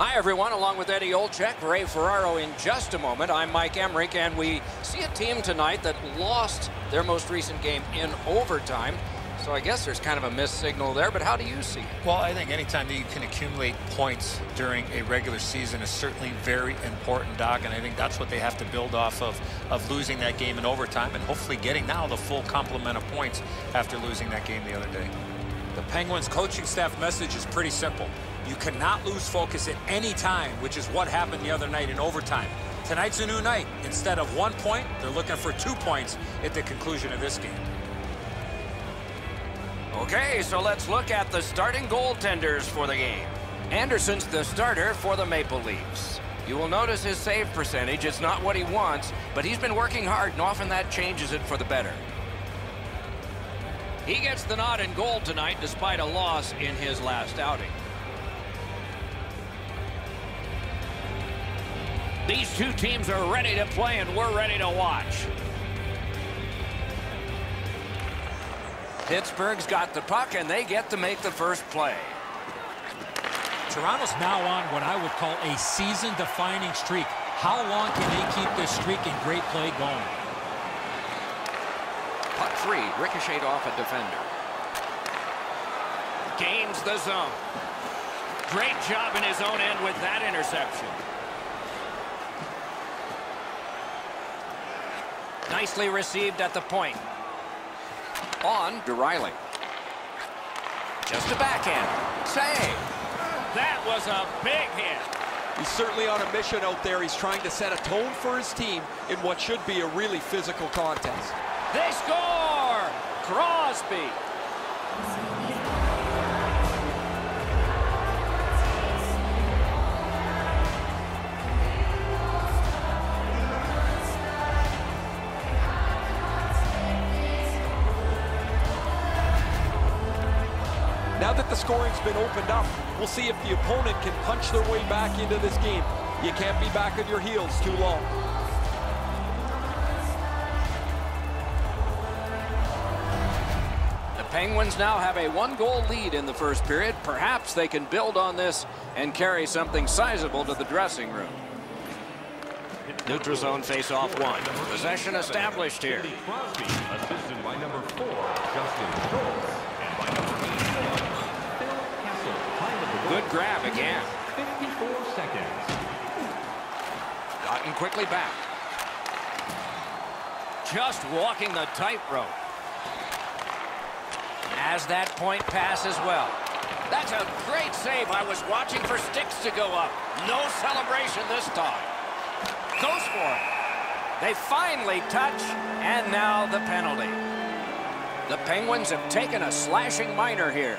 Hi, everyone. Along with Eddie Olczyk, Ray Ferraro in just a moment. I'm Mike Emmerich, and we see a team tonight that lost their most recent game in overtime. So I guess there's kind of a missed signal there, but how do you see it? Well, I think anytime that you can accumulate points during a regular season is certainly very important, Doc, and I think that's what they have to build off of losing that game in overtime and hopefully getting now the full complement of points after losing that game the other day. The Penguins coaching staff message is pretty simple. You cannot lose focus at any time, which is what happened the other night in overtime. Tonight's a new night. Instead of 1 point, they're looking for 2 points at the conclusion of this game. Okay, so let's look at the starting goaltenders for the game. Anderson's the starter for the Maple Leafs. You will notice his save percentage. It's not what he wants, but he's been working hard, and often that changes it for the better. He gets the nod in goal tonight despite a loss in his last outing. These two teams are ready to play, and we're ready to watch. Pittsburgh's got the puck, and they get to make the first play. Toronto's now on what I would call a season-defining streak. How long can they keep this streak and great play going? Puck free, ricocheted off a defender. Gains the zone. Great job in his own end with that interception. Nicely received at the point. On to Riley. Just a backhand. Save. That was a big hit. He's certainly on a mission out there. He's trying to set a tone for his team in what should be a really physical contest. They score! Crosby. Now that the scoring's been opened up, we'll see if the opponent can punch their way back into this game. You can't be back on your heels too long. The Penguins now have a 1-goal lead in the first period. Perhaps they can build on this and carry something sizable to the dressing room. Neutral zone face-off 1. Possession established here. Crosby, assisted by number 4, Justin Schultz, and by number 84, Phil Kessel. Time of the goal. Good grab again. 54 seconds. Gotten quickly back. Just walking the tightrope. As that point pass as well. That's a great save. I was watching for sticks to go up. No celebration this time. Goes for it. They finally touch, and now the penalty. The Penguins have taken a slashing minor here.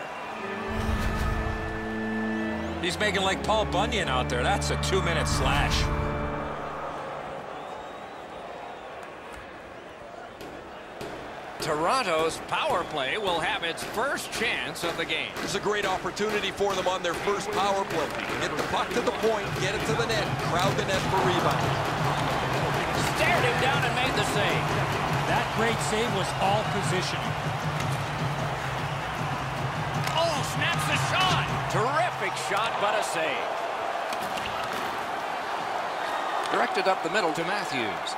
He's making like Paul Bunyan out there. That's a 2-minute slash. Toronto's power play will have its first chance of the game. There's a great opportunity for them on their first power play. Get the puck to the point, get it to the net, crowd the net for rebound. Stared him down and made the save. That great save was all position. Oh, snaps the shot. Terrific shot, but a save. Directed up the middle to Matthews.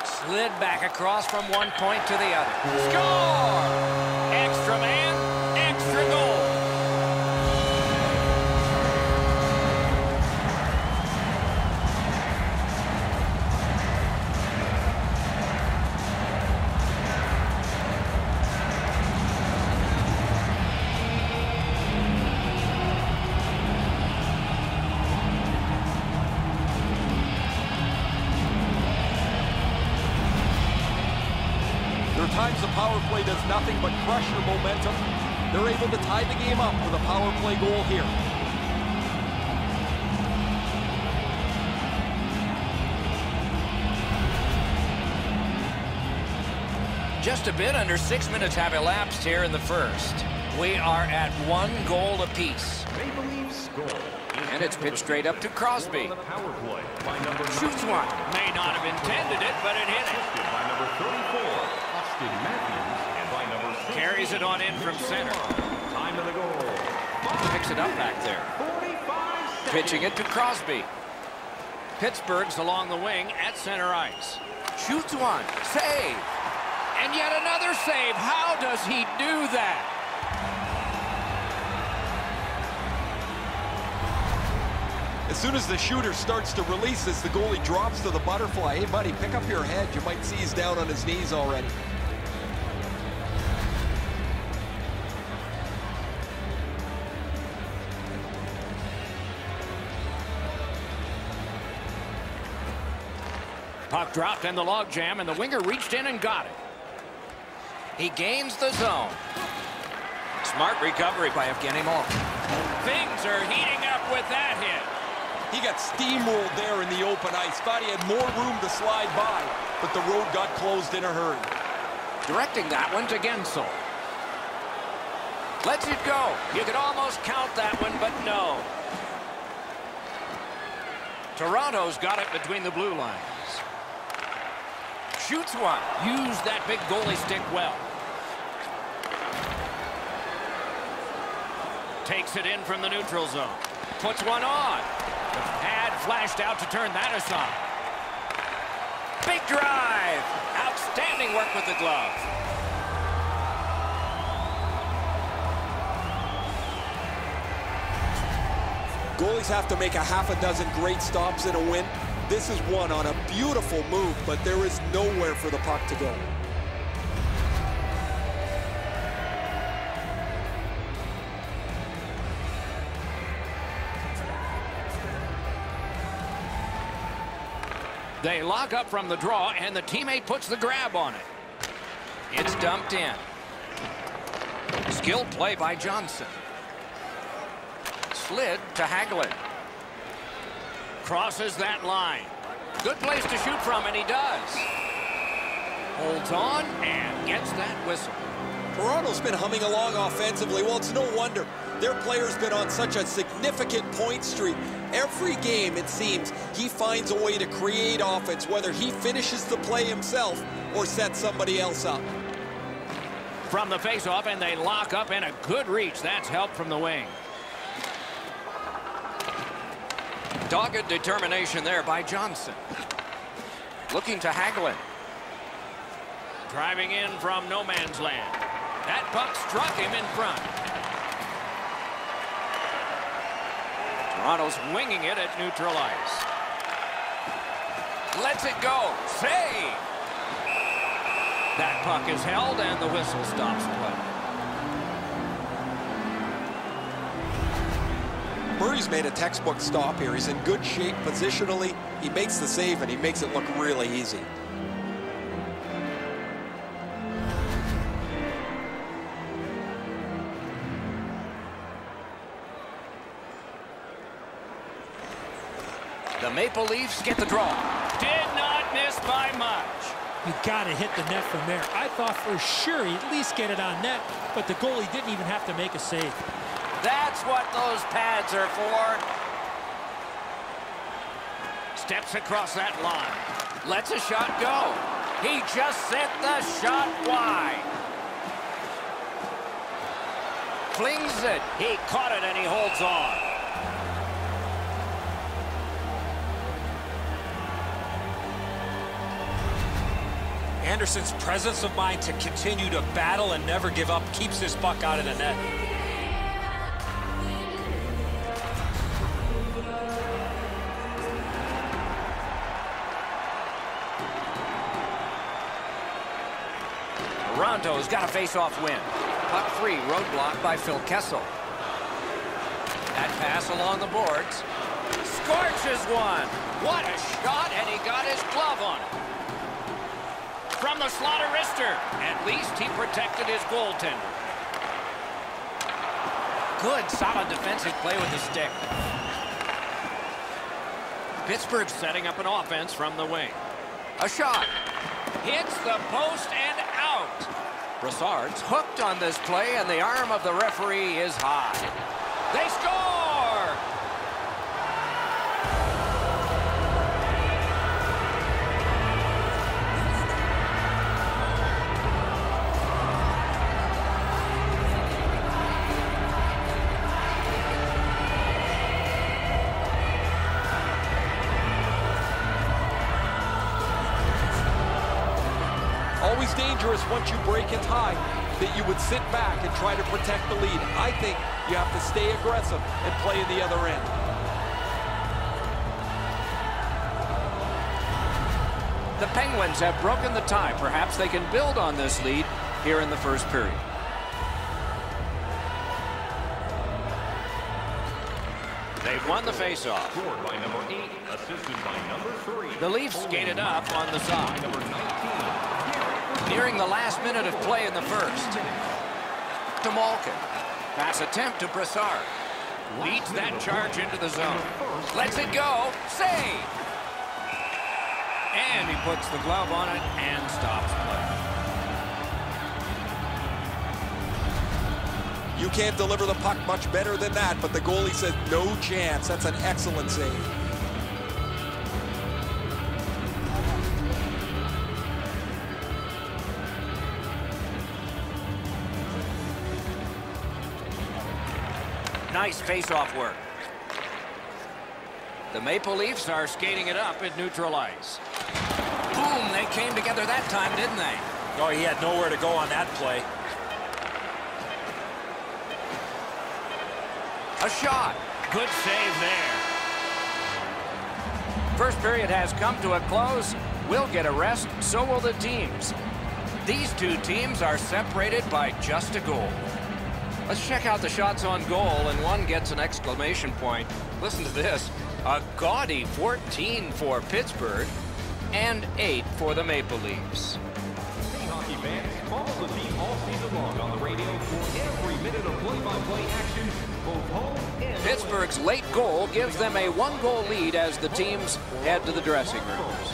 Slid back across from one point to the other. Score! Extra man, extra goal. Times the power play does nothing but crush your momentum. They're able to tie the game up with a power play goal here. Just a bit under 6 minutes have elapsed here in the first. We are at 1 goal apiece. Maple Leafs goal. And it's pitched straight up to Crosby. Shoots one. May not have intended it, but it hit it. By number 34. Matthews, and by number 6, carries it on in from center. Time of the goal. Picks it up back there. 45 seconds. Pitching it to Crosby. Pittsburgh's along the wing at center ice. Shoots one. Save. And yet another save. How does he do that? As soon as the shooter starts to release this, the goalie drops to the butterfly. Hey, buddy, pick up your head. You might see he's down on his knees already. Puck dropped in the logjam, and the winger reached in and got it. He gains the zone. Smart recovery by Evgeny Malkin. Things are heating up with that hit. He got steamrolled there in the open ice. Thought he had more room to slide by, but the road got closed in a hurry. Directing that one to Gensel. Lets it go. You could almost count that one, but no. Toronto's got it between the blue lines. Shoots one. Used that big goalie stick well. Takes it in from the neutral zone. Puts one on. The pad flashed out to turn that aside. Big drive. Outstanding work with the glove. Goalies have to make a half a dozen great stops in a win. This is one on a beautiful move, but there is nowhere for the puck to go. They lock up from the draw, and the teammate puts the grab on it. It's dumped in. Skilled play by Johnson. Slid to Hagelin. Crosses that line. Good place to shoot from, and he does. Holds on and gets that whistle. Toronto's been humming along offensively. Well, it's no wonder. Their player's been on such a significant point streak. Every game, it seems, he finds a way to create offense, whether he finishes the play himself or sets somebody else up. From the faceoff, and they lock up, and a good reach. That's help from the wing. Dogged determination there by Johnson. Looking to Hagelin. Driving in from no man's land. That puck struck him in front. Toronto's winging it at neutral ice. Lets it go. Save! That puck is held, and the whistle stops play. Murray's made a textbook stop here. He's in good shape positionally. He makes the save, and he makes it look really easy. The Maple Leafs get the draw. Did not miss by much. You got to hit the net from there. I thought for sure he'd at least get it on net, but the goalie didn't even have to make a save. That's what those pads are for. Steps across that line. Lets a shot go. He just sent the shot wide. Flings it. He caught it, and he holds on. Anderson's presence of mind to continue to battle and never give up keeps this puck out of the net. Toronto's got a face-off win. Puck free, roadblock by Phil Kessel. That pass along the boards. Scorches one. What a shot, and he got his glove on it. From the slaughter wrister. At least he protected his goaltender. Good, solid defensive play with the stick. Pittsburgh setting up an offense from the wing. A shot. Hits the post and out. Brassard's hooked on this play, and the arm of the referee is high. They score! dangerous once you break a tie that you would sit back and try to protect the lead. I think you have to stay aggressive and play in the other end. The Penguins have broken the tie. Perhaps they can build on this lead here in the first period. They've won the faceoff. Scored by number 8, assisted by number 3. The Leafs skated up on the side. Number 19. Nearing the last minute of play in the first. To Malkin. Pass attempt to Brassard. Leads that charge into the zone. Lets it go. Save. And he puts the glove on it and stops play. You can't deliver the puck much better than that, but the goalie says no chance. That's an excellent save. Nice face-off work. The Maple Leafs are skating it up at neutral ice. Boom, they came together that time, didn't they? Oh, he had nowhere to go on that play. A shot. Good save there. First period has come to a close. We'll get a rest, so will the teams. These two teams are separated by just a goal. Let's check out the shots on goal, and one gets an exclamation point. Listen to this. A gaudy 14 for Pittsburgh and 8 for the Maple Leafs. Hey, hockey fans, follow the team all season long on the radio for every minute of play-by-play action, both home and Pittsburgh's late goal gives them a 1-goal lead as the teams head to the dressing rooms.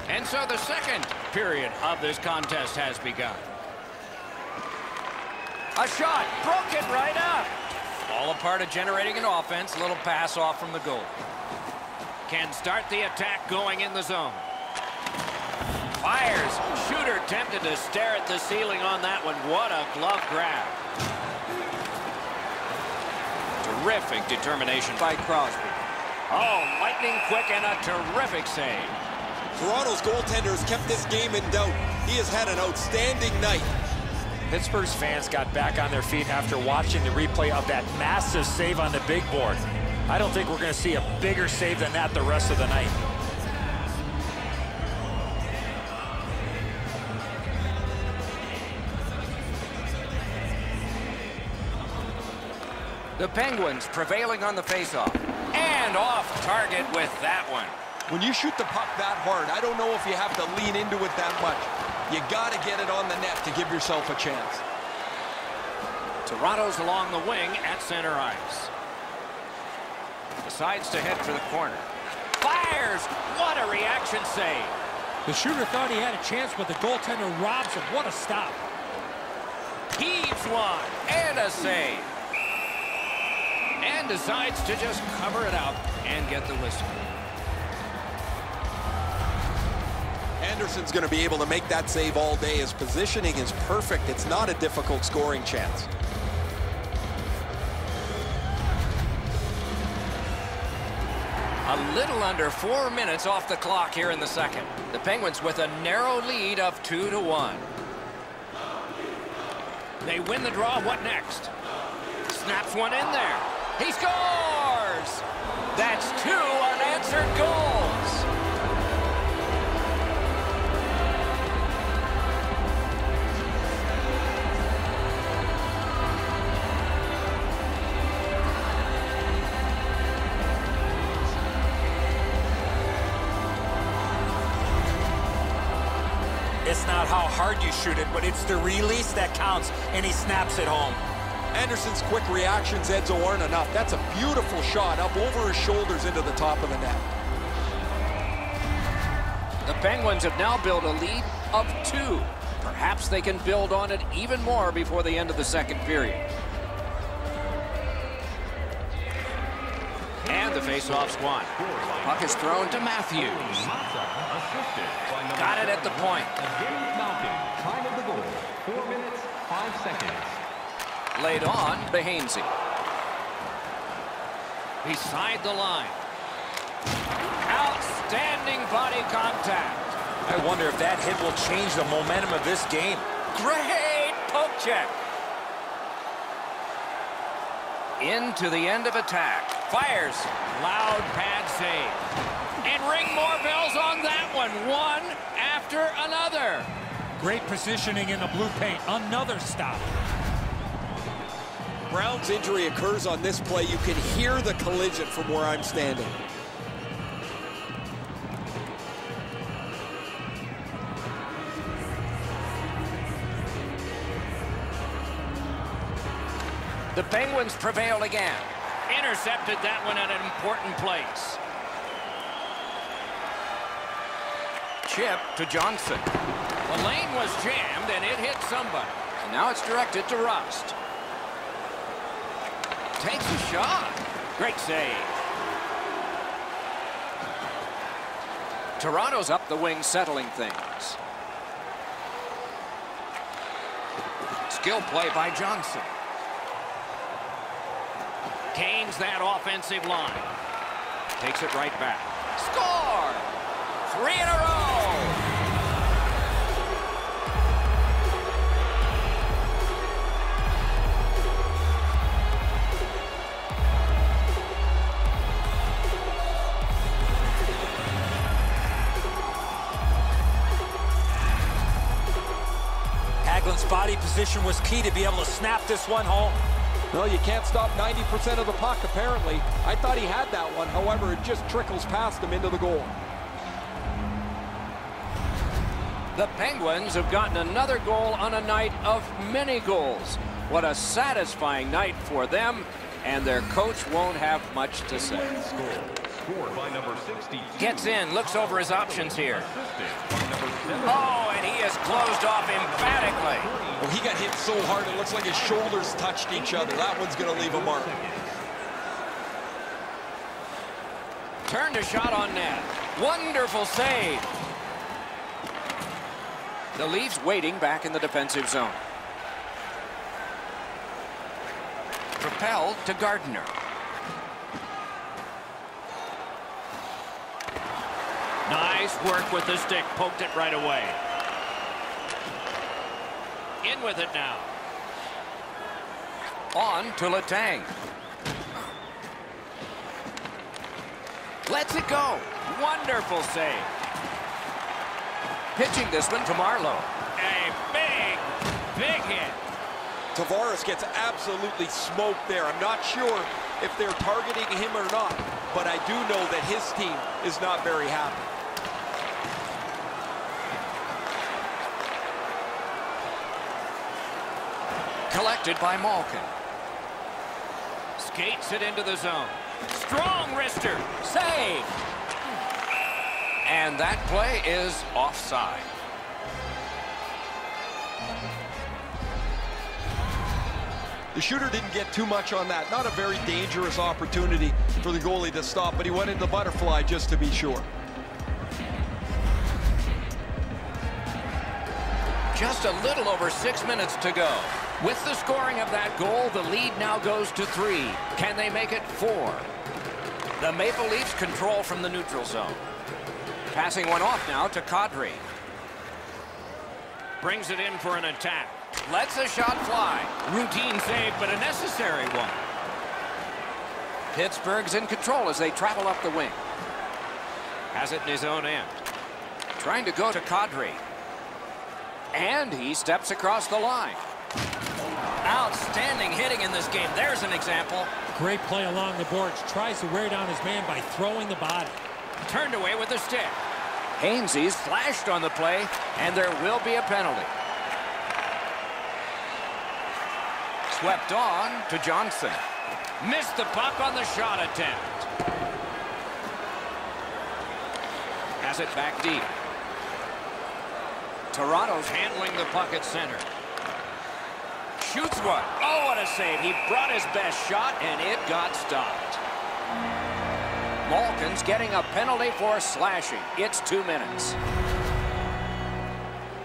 And so the second period of this contest has begun. A shot, broke it right up. All a part of generating an offense. A little pass off from the goal. Can start the attack going in the zone. Fires. Shooter tempted to stare at the ceiling on that one. What a glove grab. Terrific determination by Crosby. Oh, lightning quick and a terrific save. Toronto's goaltender has kept this game in doubt. He has had an outstanding night. Pittsburgh's fans got back on their feet after watching the replay of that massive save on the big board. I don't think we're going to see a bigger save than that the rest of the night. The Penguins prevailing on the faceoff. And off target with that one. When you shoot the puck that hard, I don't know if you have to lean into it that much. You got to get it on the net to give yourself a chance. Toronto's along the wing at center ice. Decides to head for the corner. Fires! What a reaction save. The shooter thought he had a chance, but the goaltender robs him. What a stop. Heaves one and a save. And decides to just cover it up and get the whistle. Anderson's going to be able to make that save all day. His positioning is perfect. It's not a difficult scoring chance. A little under 4 minutes off the clock here in the second. The Penguins with a narrow lead of 2-1. They win the draw. What next? Snaps one in there. He scores! That's 2 unanswered goals. It's not how hard you shoot it, but it's the release that counts, and he snaps it home. Anderson's quick reactions, Edzo, aren't enough. That's a beautiful shot up over his shoulders into the top of the net. The Penguins have now built a lead of 2. Perhaps they can build on it even more before the end of the second period. And the face-off's won. Puck is thrown to Matthews. Got it at the point. Time of the goal, 4 minutes, 5 seconds. Laid on to Hainsey. Beside the line. Outstanding body contact. I wonder if that hit will change the momentum of this game. Great poke check. Into the end of attack. Fires. Loud pad save. And ring more bells on that one. One after another. Great positioning in the blue paint. Another stop. Brown's injury occurs on this play. You can hear the collision from where I'm standing. The Penguins prevail again. Intercepted that one at an important place. Chip to Johnson. The lane was jammed and it hit somebody. And now it's directed to Rust. Takes a shot. Great save. Toronto's up the wing, settling things. Skill play by Johnson. Gains that offensive line. Takes it right back. Score! 3 in a row! Hagelin's body position was key to be able to snap this one home. Well, you can't stop 90% of the puck, apparently. I thought he had that one. However, it just trickles past him into the goal. The Penguins have gotten another goal on a night of many goals. What a satisfying night for them, and their coach won't have much to say. Scored by number 62. Gets in, looks over his options here. Oh, and he is closed off emphatically. Well, he got hit so hard it looks like his shoulders touched each other. That one's going to leave a mark. Turned a shot on net. Wonderful save. The Leafs waiting back in the defensive zone. Propelled to Gardner. Nice work with the stick. Poked it right away. In with it now. On to Letang. Lets it go. Wonderful save. Pitching this one to Marlowe. A big hit. Tavares gets absolutely smoked there. I'm not sure if they're targeting him or not, but I do know that his team is not very happy. Collected by Malkin. Skates it into the zone. Strong wrister. Save. And that play is offside. The shooter didn't get too much on that. Not a very dangerous opportunity for the goalie to stop, but he went in the butterfly just to be sure. Just a little over 6 minutes to go. With the scoring of that goal, the lead now goes to 3. Can they make it 4? The Maple Leafs control from the neutral zone. Passing one off now to Kadri. Brings it in for an attack. Lets a shot fly. Routine save, but a necessary one. Pittsburgh's in control as they travel up the wing. Has it in his own end. Trying to go to Kadri. And he steps across the line. Outstanding hitting in this game. There's an example. Great play along the boards. Tries to wear down his man by throwing the body. Turned away with the stick. Hainsey's flashed on the play, and there will be a penalty. Swept on to Johnson. Missed the puck on the shot attempt. Has it back deep. Toronto's handling the puck at center. Shoots one. Oh, what a save. He brought his best shot, and it got stopped. Malkin's getting a penalty for slashing. It's 2 minutes.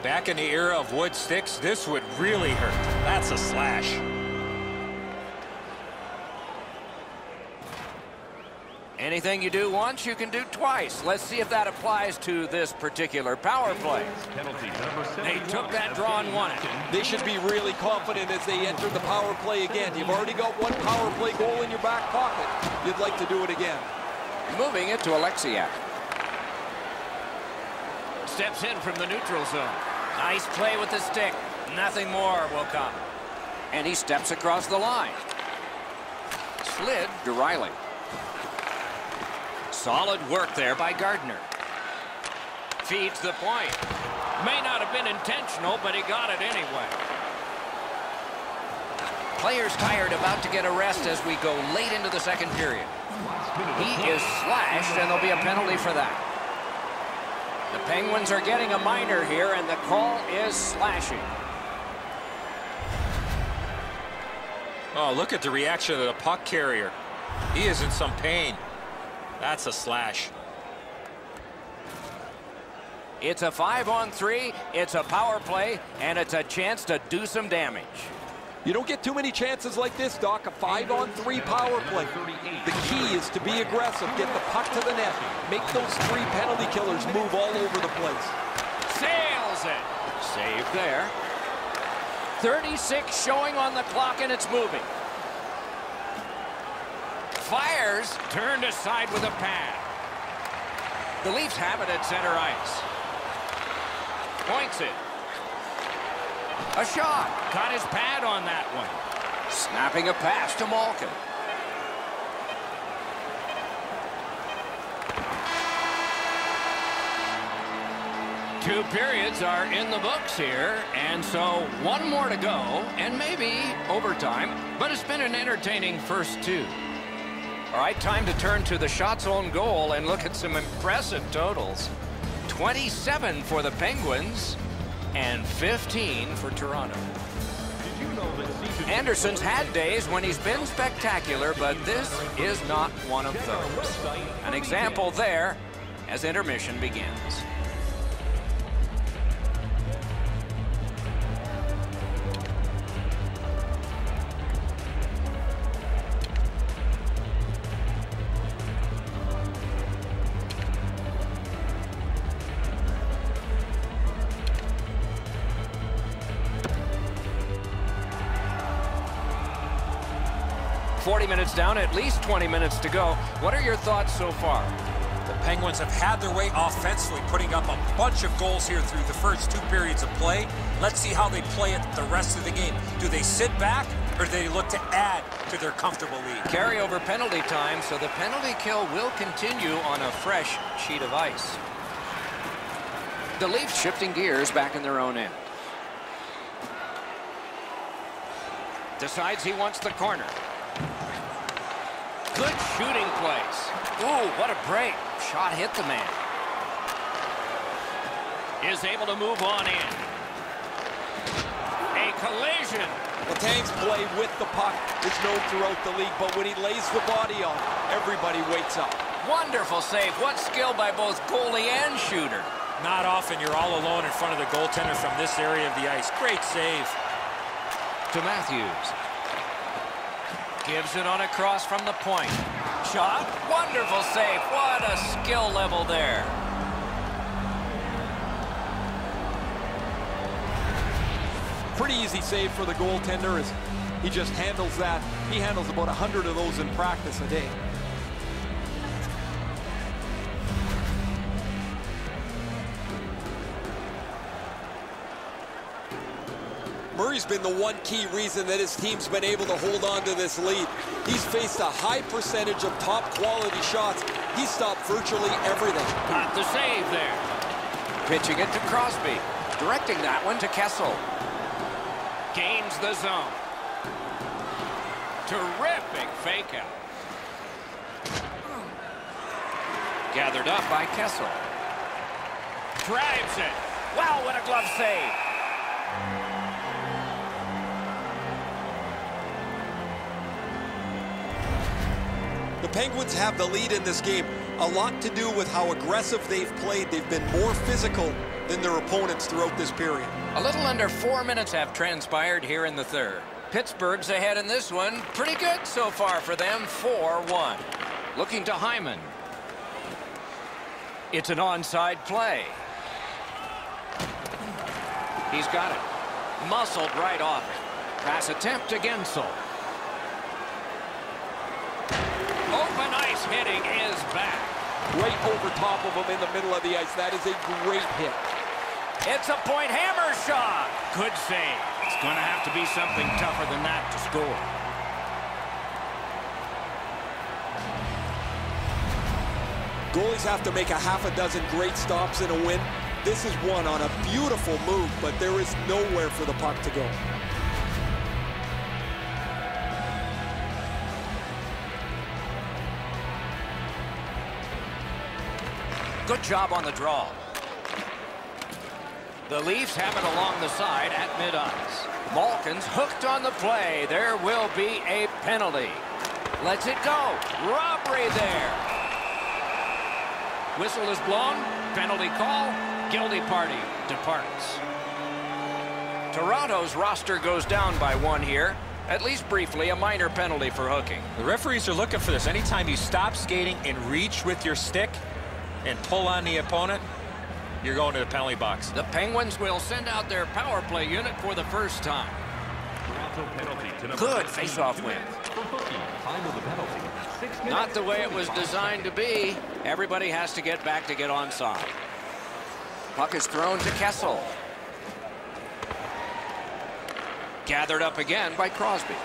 Back in the era of wood sticks, this would really hurt. That's a slash. Anything you do once, you can do twice. Let's see if that applies to this particular power play. They took that draw and won it. They should be really confident as they enter the power play again. You've already got one power play goal in your back pocket. You'd like to do it again. Moving it to Alexiak. Steps in from the neutral zone. Nice play with the stick. Nothing more will come. And he steps across the line. Slid to Riley. Solid work there by Gardner. Feeds the point. May not have been intentional, but he got it anyway. Players tired, about to get a rest as we go late into the second period. He is slashed, and there'll be a penalty for that. The Penguins are getting a minor here, and the call is slashing. Oh, look at the reaction of the puck carrier. He is in some pain. That's a slash. It's a 5-on-3, it's a power play, and it's a chance to do some damage. You don't get too many chances like this, Doc. A 5-on-3 power play. The key is to be aggressive, get the puck to the net, make those 3 penalty killers move all over the place. Sails it. Save there. 36 showing on the clock, and it's moving. Fires, turned aside with a pad. The Leafs have it at center ice. Points it. A shot. Got his pad on that one. Snapping a pass to Malkin. Two periods are in the books here, and so one more to go, and maybe overtime, but it's been an entertaining first 2. All right, time to turn to the shots on goal and look at some impressive totals. 27 for the Penguins and 15 for Toronto. Anderson's had days when he's been spectacular, but this is not one of those. An example there as intermission begins. Minutes down, at least 20 minutes to go. What are your thoughts so far? The Penguins have had their way offensively, putting up a bunch of goals here through the first 2 periods of play. Let's see how they play it the rest of the game. Do they sit back, or do they look to add to their comfortable lead? Carryover penalty time, so the penalty kill will continue on a fresh sheet of ice. The Leafs shifting gears back in their own end. Decides he wants the corner. Good shooting place. Ooh, what a break. Shot hit the man. Is able to move on in. A collision. Letang's play with the puck is known throughout the league, but when he lays the body on, everybody wakes up. Wonderful save. What skill by both goalie and shooter. Not often you're all alone in front of the goaltender from this area of the ice. Great save. To Matthews. Gives it on a cross from the point. Shot. Wonderful save. What a skill level there. Pretty easy save for the goaltender as he just handles that. He handles about 100 of those in practice a day. Murray's been the one key reason that his team's been able to hold on to this lead. He's faced a high percentage of top quality shots. He stopped virtually everything. Got the save there. Pitching it to Crosby. Directing that one to Kessel. Gains the zone. Terrific fake out. Gathered up by Kessel. Drives it. Wow, what a glove save. The Penguins have the lead in this game. A lot to do with how aggressive they've played. They've been more physical than their opponents throughout this period. A little under 4 minutes have transpired here in the third. Pittsburgh's ahead in this one. Pretty good so far for them, 4-1. Looking to Hyman. It's an onside play. He's got it. Muscled right off it. Pass attempt to Gensel. Open ice hitting is back. Right over top of him in the middle of the ice. That is a great hit. It's a point hammer shot. Good save. It's going to have to be something tougher than that to score. Goalies have to make a half a dozen great stops in a win. This is one on a beautiful move, but there is nowhere for the puck to go. Good job on the draw. The Leafs have it along the side at mid-ice. Malkin's hooked on the play. There will be a penalty. Lets it go. Robbery there. Whistle is blown. Penalty call. Guilty party departs. Toronto's roster goes down by 1 here. At least briefly, a minor penalty for hooking. The referees are looking for this. Anytime you stop skating and reach with your stick and pull on the opponent, you're going to the penalty box. The Penguins will send out their power play unit for the first time. Good face-off win. Not the way it was designed to be. Everybody has to get back to get onside. Puck is thrown to Kessel. Gathered up again by Crosby.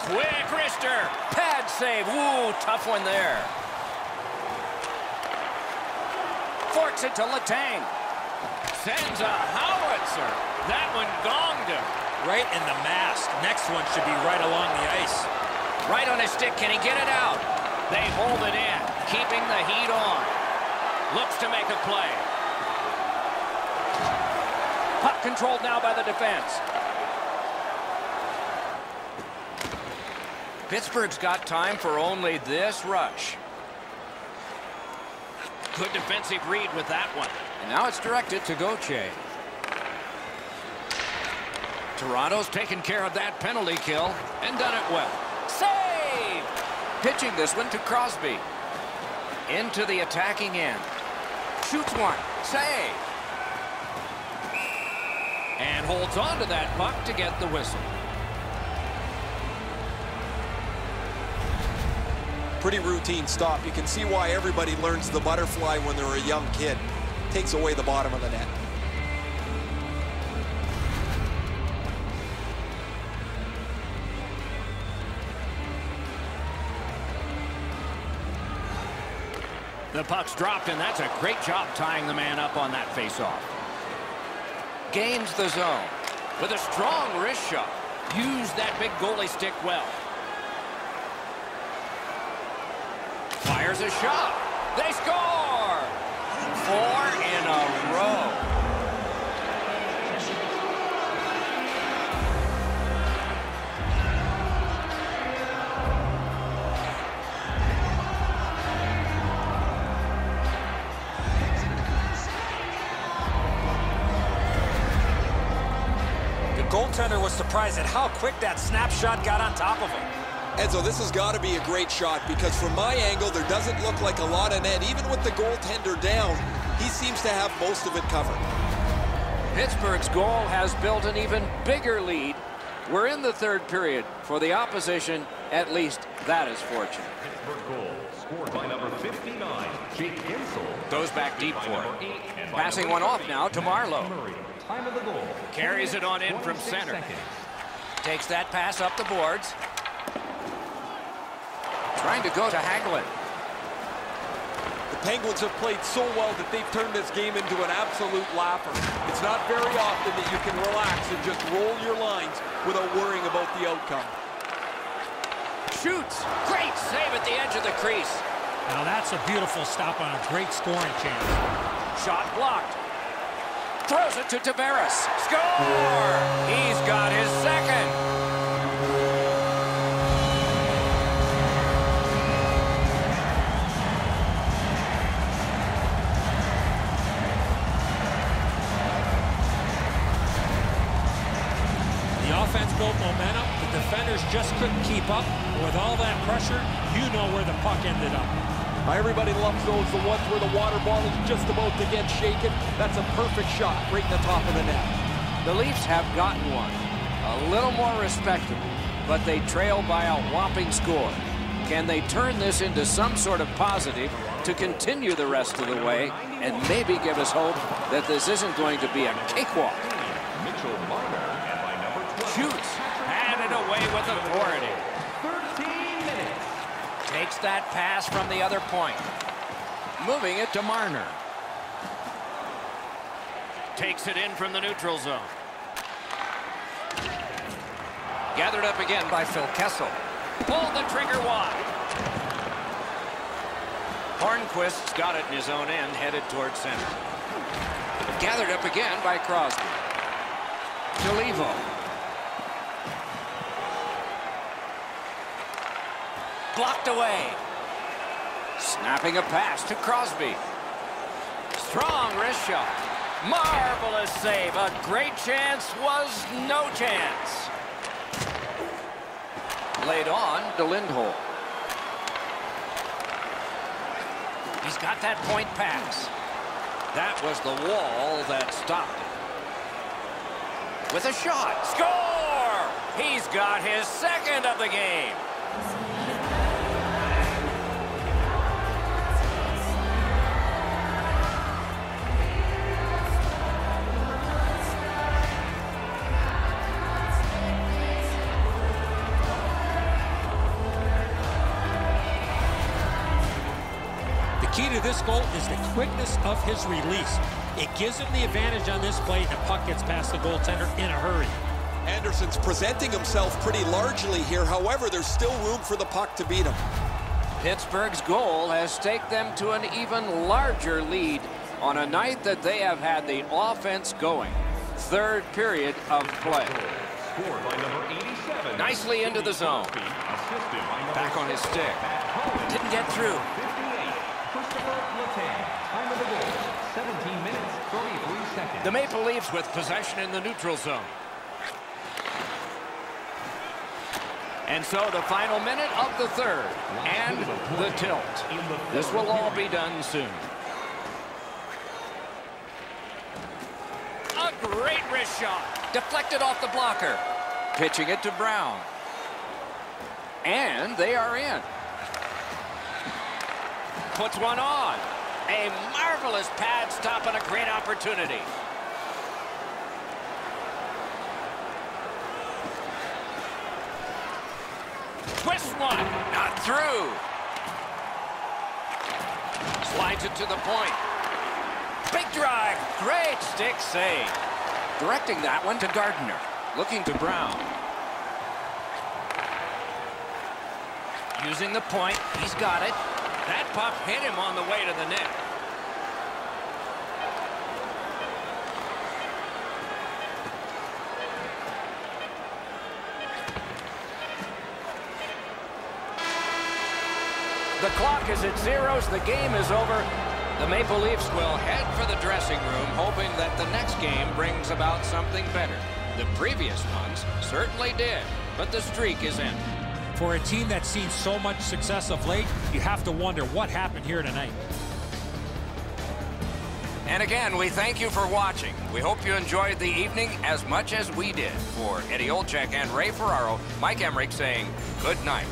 Quick wrister. Pad save. Woo, tough one there. Forks it to Letang. Sends a howitzer. That one gonged him. Right in the mask. Next one should be right along the ice. Right on his stick. Can he get it out? They hold it in, keeping the heat on. Looks to make a play. Puck controlled now by the defense. Pittsburgh's got time for only this rush. Good defensive read with that one. And now it's directed to Gauthier. Toronto's taken care of that penalty kill and done it well. Save! Pitching this one to Crosby. Into the attacking end. Shoots one. Save! And holds on to that puck to get the whistle. Pretty routine stop. You can see why everybody learns the butterfly when they're a young kid. Takes away the bottom of the net. The puck's dropped, and that's a great job tying the man up on that faceoff. Gains the zone with a strong wrist shot. Used that big goalie stick well. Fires a shot. They score! 4 in a row. The goaltender was surprised at how quick that snapshot got on top of him. Enzo, this has got to be a great shot because from my angle, there doesn't look like a lot of net. Even with the goaltender down, he seems to have most of it covered. Pittsburgh's goal has built an even bigger lead. We're in the third period. For the opposition, at least that is fortunate. Pittsburgh goal scored by number 59, Jake Gensel. Goes back deep for it. Passing one off now to Marlowe. Time of the goal. Carries it on in from center. Takes that pass up the boards. Trying to go to Hagelin. The The Penguins have played so well that they've turned this game into an absolute laugher. It's not very often that you can relax and just roll your lines without worrying about the outcome. Shoots. Great save at the edge of the crease. Now that's a beautiful stop on a great scoring chance. Shot blocked. Throws it to Tavares. Score! He's got his second. The offense built momentum. The defenders just couldn't keep up. With all that pressure, you know where the puck ended up. Everybody loves those, the ones where the water bottle's just about to get shaken. That's a perfect shot right in the top of the net. The Leafs have gotten one. A little more respectable, but they trail by a whopping score. Can they turn this into some sort of positive to continue the rest of the way and maybe give us hope that this isn't going to be a cakewalk? Shoots. Had it away with authority. 13 minutes. Takes that pass from the other point. Moving it to Marner. Takes it in from the neutral zone. Gathered up again by Phil Kessel. Pulled the trigger wide. Hornquist's got it in his own end, headed towards center. Gathered up again by Crosby. Jolivo. Blocked away. Snapping a pass to Crosby. Strong wrist shot. Marvelous save. A great chance was no chance. Laid on to Lindholm. He's got that point pass. That was the wall that stopped it. With a shot. Score! He's got his second of the game. The key to this goal is the quickness of his release. It gives him the advantage on this play, and the puck gets past the goaltender in a hurry. Anderson's presenting himself pretty largely here. However, there's still room for the puck to beat him. Pittsburgh's goal has taken them to an even larger lead on a night that they have had the offense going. Third period of play. Scored by number 87. Nicely into the zone. Back on his stick. Didn't get through. Time of the goal, 17 minutes, 33 seconds. The Maple Leafs with possession in the neutral zone. And so the final minute of the third. And the tilt. This will all be done soon. A great wrist shot. Deflected off the blocker. Pitching it to Brown. And they are in. Puts one on. A marvelous pad stop and a great opportunity. Twist one. Not through. Slides it to the point. Big drive. Great stick save. Directing that one to Gardner. Looking to Brown. Using the point. He's got it. That puck hit him on the way to the net. The clock is at zeros. The game is over. The Maple Leafs will head for the dressing room, hoping that the next game brings about something better. The previous ones certainly did, but the streak is ended. For a team that's seen so much success of late, you have to wonder what happened here tonight. And again, we thank you for watching. We hope you enjoyed the evening as much as we did. For Eddie Olczyk and Ray Ferraro, Mike Emmerich saying good night.